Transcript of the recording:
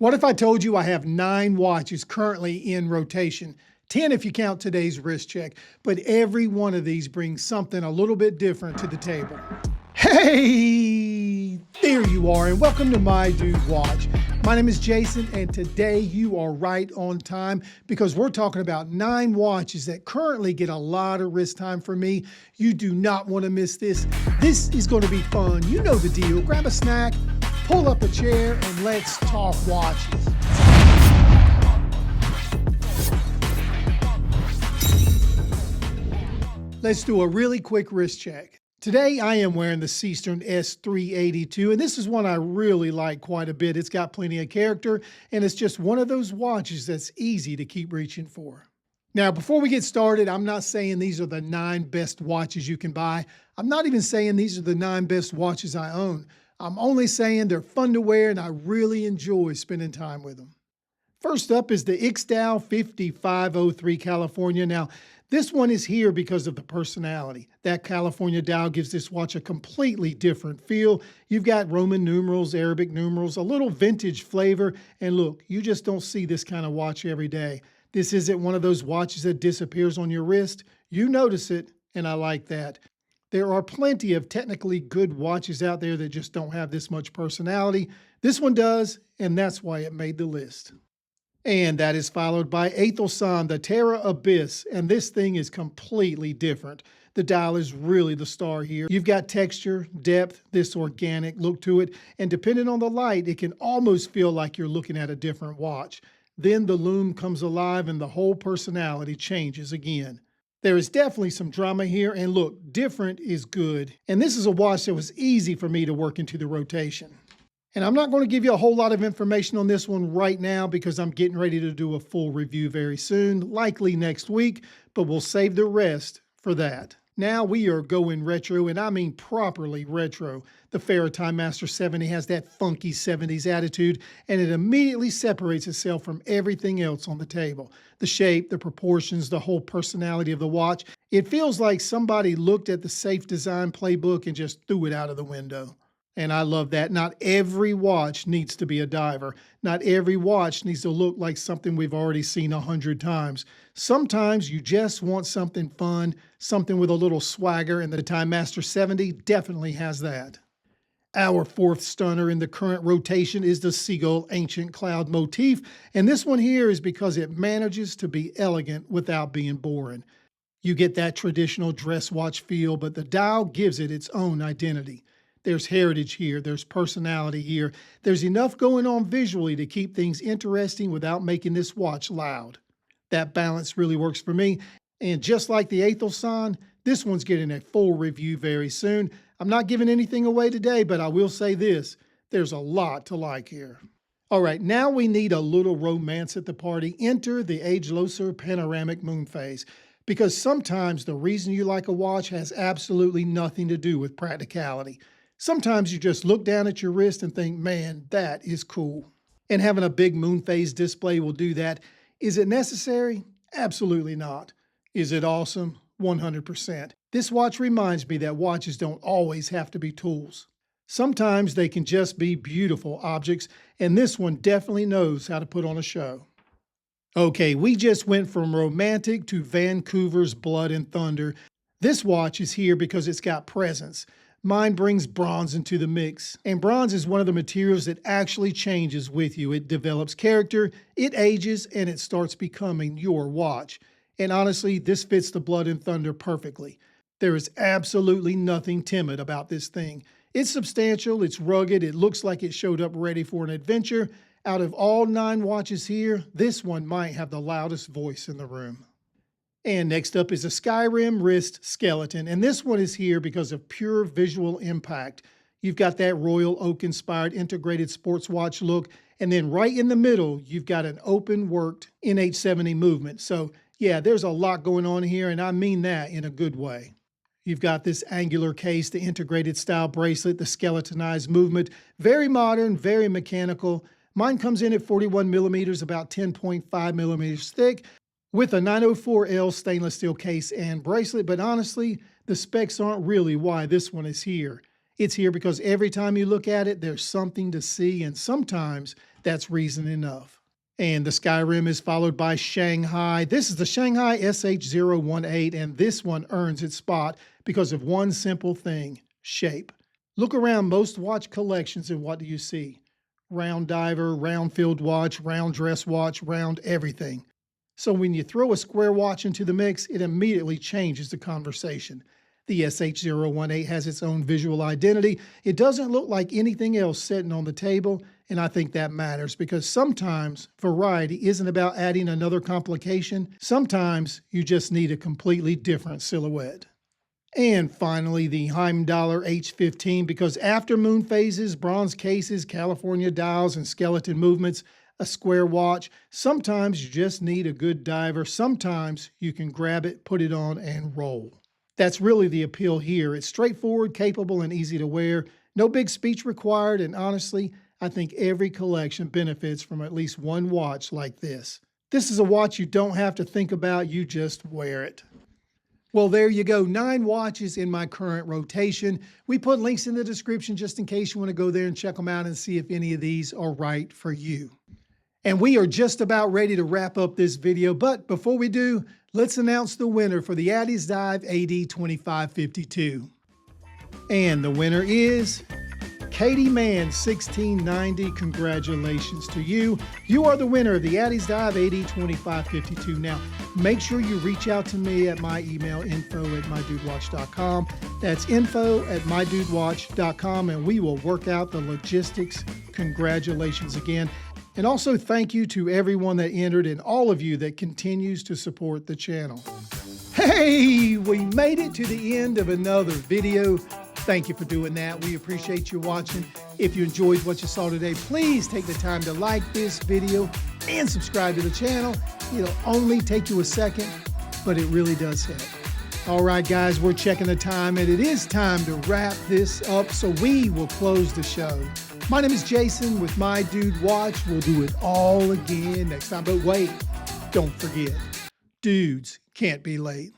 What if I told you I have 9 watches currently in rotation? 10 if you count today's wrist check, but every one of these brings something a little bit different to the table. Hey, there you are, and welcome to My Dude Watch. My name is Jason, and today you are right on time because we're talking about 9 watches that currently get a lot of wrist time from me. You do not want to miss this. This is going to be fun. You know the deal. Grab a snack, pull up a chair, and let's talk watches. Let's do a really quick wrist check. Today I am wearing the Seastern S382, and this is one I really like quite a bit. It's got plenty of character, and it's just one of those watches that's easy to keep reaching for. Now, before we get started, I'm not saying these are the 9 best watches you can buy. I'm not even saying these are the 9 best watches I own. I'm only saying they're fun to wear, and I really enjoy spending time with them. First up is the Addiesdive AD2553 California. Now, this one is here because of the personality. That California dial gives this watch a completely different feel. You've got Roman numerals, Arabic numerals, a little vintage flavor, and look, you just don't see this kind of watch every day. This isn't one of those watches that disappears on your wrist. You notice it, and I like that. There are plenty of technically good watches out there that just don't have this much personality. This one does, and that's why it made the list. And that is followed by Enthusiast, the Terra Abyss, and this thing is completely different. The dial is really the star here. You've got texture, depth, this organic look to it, and depending on the light, it can almost feel like you're looking at a different watch. Then the lume comes alive and the whole personality changes again. There is definitely some drama here, and look, different is good. And this is a watch that was easy for me to work into the rotation. And I'm not going to give you a whole lot of information on this one right now because I'm getting ready to do a full review very soon, likely next week, but we'll save the rest for that. Now we are going retro, and I mean properly retro. The Farrah Time Master 70 has that funky 70s attitude, and it immediately separates itself from everything else on the table. The shape, the proportions, the whole personality of the watch. It feels like somebody looked at the safe design playbook and just threw it out of the window. And I love that. Not every watch needs to be a diver. Not every watch needs to look like something we've already seen 100 times. Sometimes you just want something fun, something with a little swagger, and the Time Master 70 definitely has that. Our 4th stunner in the current rotation is the Seagull Ancient Cloud motif, and this one here is because it manages to be elegant without being boring. You get that traditional dress watch feel, but the dial gives it its own identity. There's heritage here, there's personality here. There's enough going on visually to keep things interesting without making this watch loud. That balance really works for me. And just like the Enthusiast, this one's getting a full review very soon. I'm not giving anything away today, but I will say this, there's a lot to like here. All right, now we need a little romance at the party. Enter the Age-Loser Panoramic Moon Phase. Because sometimes the reason you like a watch has absolutely nothing to do with practicality. Sometimes you just look down at your wrist and think, man, that is cool. And having a big moon phase display will do that. Is it necessary? Absolutely not. Is it awesome? 100%. This watch reminds me that watches don't always have to be tools. Sometimes they can just be beautiful objects, and this one definitely knows how to put on a show. Okay, we just went from romantic to Vancouver's Blood and Thunder. This watch is here because it's got presence. Mine brings bronze into the mix, and bronze is one of the materials that actually changes with you. It develops character, it ages, and it starts becoming your watch. And honestly, this fits the Blood and Thunder perfectly. There is absolutely nothing timid about this thing. It's substantial, it's rugged, it looks like it showed up ready for an adventure. Out of all 9 watches here, this one might have the loudest voice in the room. And next up is a Skyrim wrist skeleton, and this one is here because of pure visual impact. You've got that Royal Oak-inspired integrated sports watch look, and then right in the middle, you've got an open-worked NH70 movement. So yeah, there's a lot going on here, and I mean that in a good way. You've got this angular case, the integrated style bracelet, the skeletonized movement, very modern, very mechanical. Mine comes in at 41 millimeters, about 10.5 millimeters thick, with a 904L stainless steel case and bracelet, but honestly, the specs aren't really why this one is here. It's here because every time you look at it, there's something to see, and sometimes That's reason enough. And the Skyrim is followed by Shanghai. This is the Shanghai SH018, and this one earns its spot because of one simple thing: shape. Look around most watch collections and what do you see? Round diver, round field watch, round dress watch, round everything. So when you throw a square watch into the mix, it immediately changes the conversation. The SH018 has its own visual identity. It doesn't look like anything else sitting on the table, and I think that matters because sometimes variety isn't about adding another complication. Sometimes you just need a completely different silhouette. And finally, the Heimdallr H15, because after moon phases, bronze cases, California dials, and skeleton movements, a square watch, sometimes you just need a good diver. Sometimes you can grab it, put it on, and roll. That's really the appeal here. It's straightforward, capable, and easy to wear. No big speech required, and honestly, I think every collection benefits from at least one watch like this. This is a watch you don't have to think about, you just wear it. Well, there you go, 9 watches in my current rotation. We put links in the description just in case you want to go there and check them out and see if any of these are right for you. And we are just about ready to wrap up this video, but before we do, let's announce the winner for the Addiesdive AD2552. And the winner is Katie Mann 1690. Congratulations to you. You are the winner of the Addiesdive AD2552. Now, make sure you reach out to me at my email, info@mydudewatch.com. That's info@mydudewatch.com, and we will work out the logistics. Congratulations again. And also thank you to everyone that entered and all of you that continues to support the channel. Hey, we made it to the end of another video. Thank you for doing that. We appreciate you watching. If you enjoyed what you saw today, please take the time to like this video and subscribe to the channel. It'll only take you a second, but it really does help. All right, guys, we're checking the time, and it is time to wrap this up, so we will close the show. My name is Jason with My Dude Watch. We'll do it all again next time, but wait, don't forget, dudes can't be late.